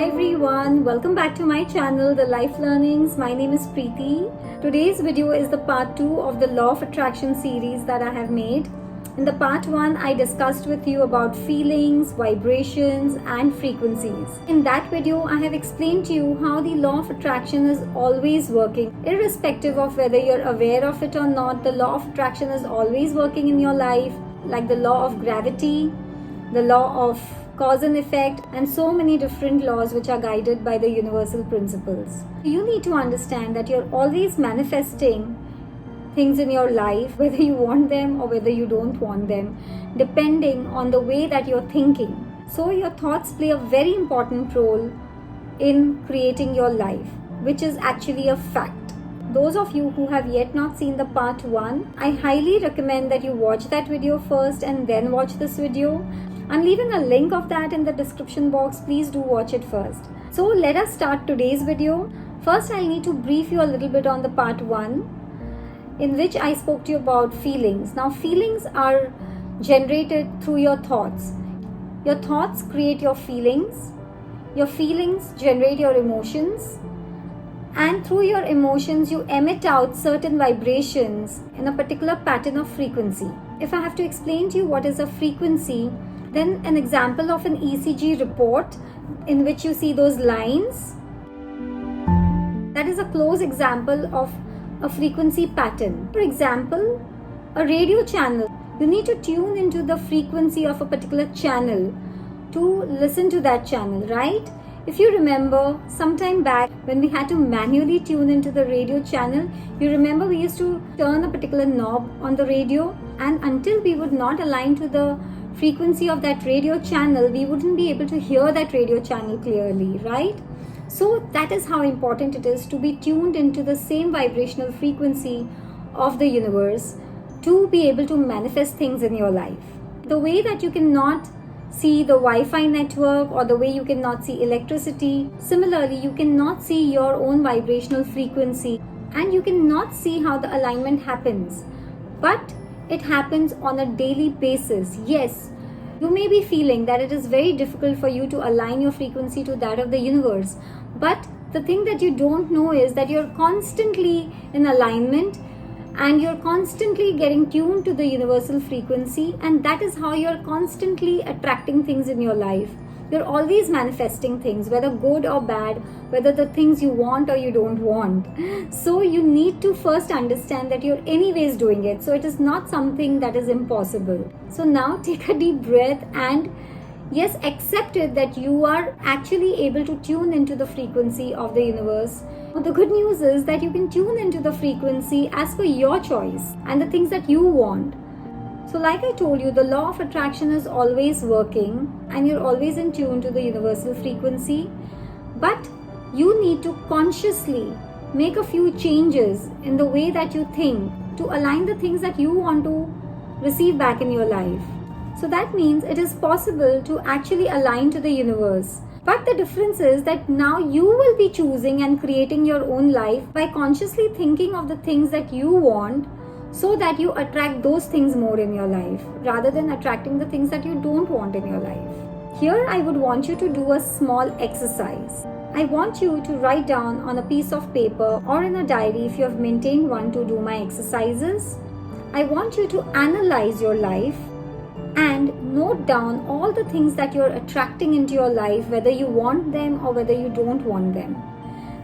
Hi everyone, welcome back to my channel, The Life Learnings. My name is Preeti. Today's video is the part 2 of the Law of Attraction series that I have made. In the part 1, I discussed with you about feelings, vibrations and frequencies. In that video, I have explained to you how the Law of Attraction is always working. Irrespective of whether you're aware of it or not, the Law of Attraction is always working in your life, like the Law of Gravity, the Law of Cause and Effect, and so many different laws which are guided by the universal principles. You need to understand that you're always manifesting things in your life, whether you want them or whether you don't want them, depending on the way that you're thinking. So your thoughts play a very important role in creating your life, which is actually a fact. Those of you who have yet not seen the part 1, I highly recommend that you watch that video first and then watch this video. I'm leaving a link of that in the description box. Please do watch it first. So let us start today's video. First, I'll need to brief you a little bit on the part 1, in which I spoke to you about feelings. Now, feelings are generated through your thoughts. Your thoughts create your feelings generate your emotions, and through your emotions you emit out certain vibrations in a particular pattern of frequency. If I have to explain to you what is a frequency, then an example of an ECG report in which you see those lines, that is a close example of a frequency pattern. For example, a radio channel, you need to tune into the frequency of a particular channel to listen to that channel, right? If you remember, sometime back when we had to manually tune into the radio channel, you remember we used to turn a particular knob on the radio, and until we would not align to the frequency of that radio channel, we wouldn't be able to hear that radio channel clearly, right? So that is how important it is to be tuned into the same vibrational frequency of the universe to be able to manifest things in your life. The way that you cannot see the Wi-Fi network, or the way you cannot see electricity, similarly you cannot see your own vibrational frequency, and you cannot see how the alignment happens, but it happens on a daily basis. Yes, you may be feeling that it is very difficult for you to align your frequency to that of the universe, but the thing that you don't know is that you're constantly in alignment and you're constantly getting tuned to the universal frequency, and that is how you're constantly attracting things in your life. You're always manifesting things, whether good or bad, whether the things you want or you don't want. So you need to first understand that you're anyways doing it. So it is not something that is impossible. So now take a deep breath and yes, accept it that you are actually able to tune into the frequency of the universe. The good news is that you can tune into the frequency as per your choice and the things that you want. So like I told you, the law of attraction is always working and you're always in tune to the universal frequency. But you need to consciously make a few changes in the way that you think to align the things that you want to receive back in your life. So that means it is possible to actually align to the universe. But the difference is that now you will be choosing and creating your own life by consciously thinking of the things that you want, so that you attract those things more in your life rather than attracting the things that you don't want in your life. Here I would want you to do a small exercise. I want you to write down on a piece of paper or in a diary, if you have maintained one, to do my exercises. I want you to analyze your life and note down all the things that you're attracting into your life, whether you want them or whether you don't want them.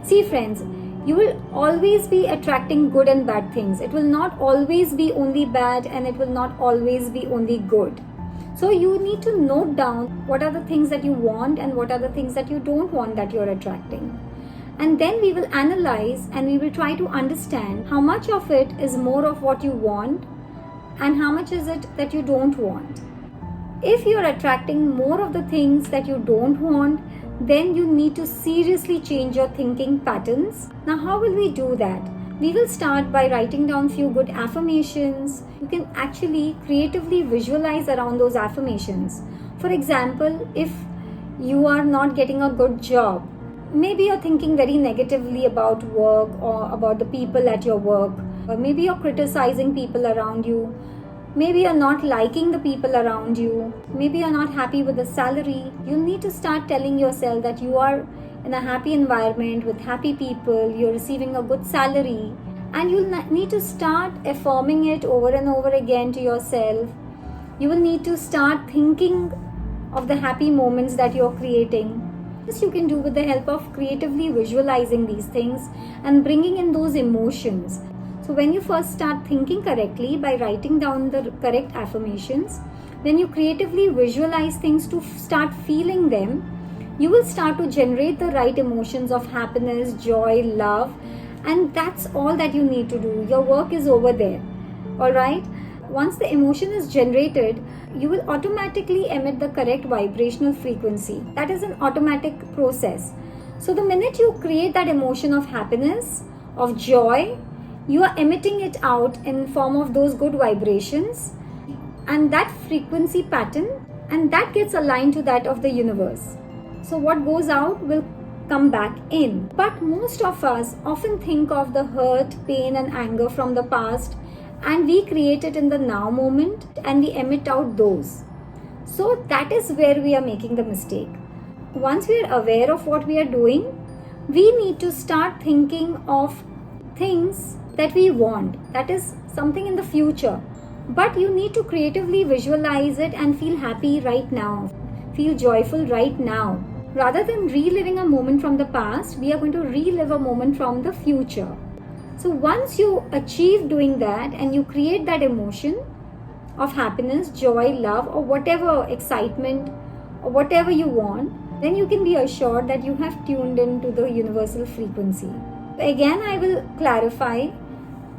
See friends, you will always be attracting good and bad things. It will not always be only bad, and it will not always be only good. So you need to note down what are the things that you want and what are the things that you don't want that you're attracting. And then we will analyze and we will try to understand how much of it is more of what you want and how much is it that you don't want. If you're attracting more of the things that you don't want, then you need to seriously change your thinking patterns. Now, how will we do that? We will start by writing down few good affirmations. You can actually creatively visualize around those affirmations. For example, if you are not getting a good job, maybe you're thinking very negatively about work or about the people at your work, or maybe you're criticizing people around you. Maybe you're not liking the people around you. Maybe you're not happy with the salary. You'll need to start telling yourself that you are in a happy environment with happy people, you're receiving a good salary, and you'll need to start affirming it over and over again to yourself. You will need to start thinking of the happy moments that you're creating. This you can do with the help of creatively visualizing these things and bringing in those emotions. So when you first start thinking correctly by writing down the correct affirmations, then you creatively visualize things to start feeling them. You will start to generate the right emotions of happiness, joy, love, and that's all that you need to do. Your work is over there. Alright? Once the emotion is generated, you will automatically emit the correct vibrational frequency. That is an automatic process. So the minute you create that emotion of happiness, of joy, you are emitting it out in form of those good vibrations and that frequency pattern, and that gets aligned to that of the universe. So what goes out will come back in. But most of us often think of the hurt, pain and anger from the past, and we create it in the now moment and we emit out those. So that is where we are making the mistake. Once we are aware of what we are doing, we need to start thinking of things that we want, that is something in the future, but you need to creatively visualize it and feel happy right now, feel joyful right now. Rather than reliving a moment from the past, we are going to relive a moment from the future. So once you achieve doing that and you create that emotion of happiness, joy, love, or whatever, excitement, or whatever you want, then you can be assured that you have tuned into the universal frequency. Again, I will clarify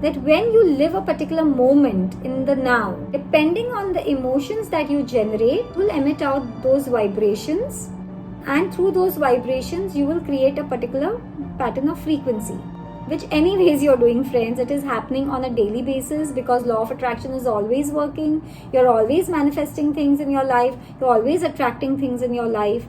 that when you live a particular moment in the now, depending on the emotions that you generate, you will emit out those vibrations, and through those vibrations you will create a particular pattern of frequency, which anyways you're doing, friends. It is happening on a daily basis because law of attraction is always working. You're always manifesting things in your life, you're always attracting things in your life,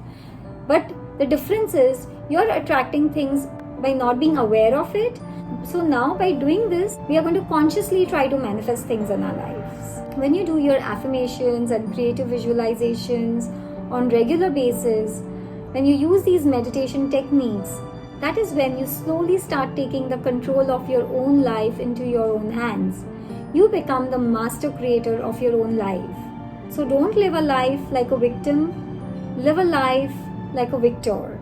but the difference is you're attracting things by not being aware of it. So now by doing this, we are going to consciously try to manifest things in our lives. When you do your affirmations and creative visualizations on regular basis, when you use these meditation techniques, that is when you slowly start taking the control of your own life into your own hands. You become the master creator of your own life. So don't live a life like a victim, live a life like a victor.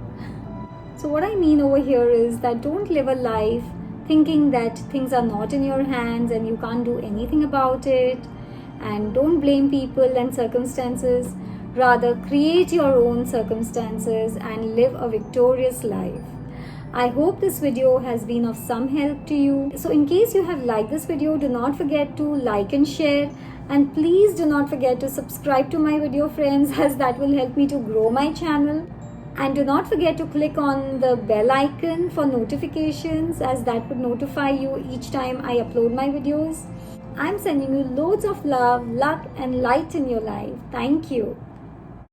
So what I mean over here is that don't live a life thinking that things are not in your hands and you can't do anything about it, and don't blame people and circumstances. Rather, create your own circumstances and live a victorious life. I hope this video has been of some help to you. So in case you have liked this video, do not forget to like and share, and please do not forget to subscribe to my video, friends, as that will help me to grow my channel. And do not forget to click on the bell icon for notifications, as that would notify you each time I upload my videos. I'm sending you loads of love, luck and light in your life. Thank you.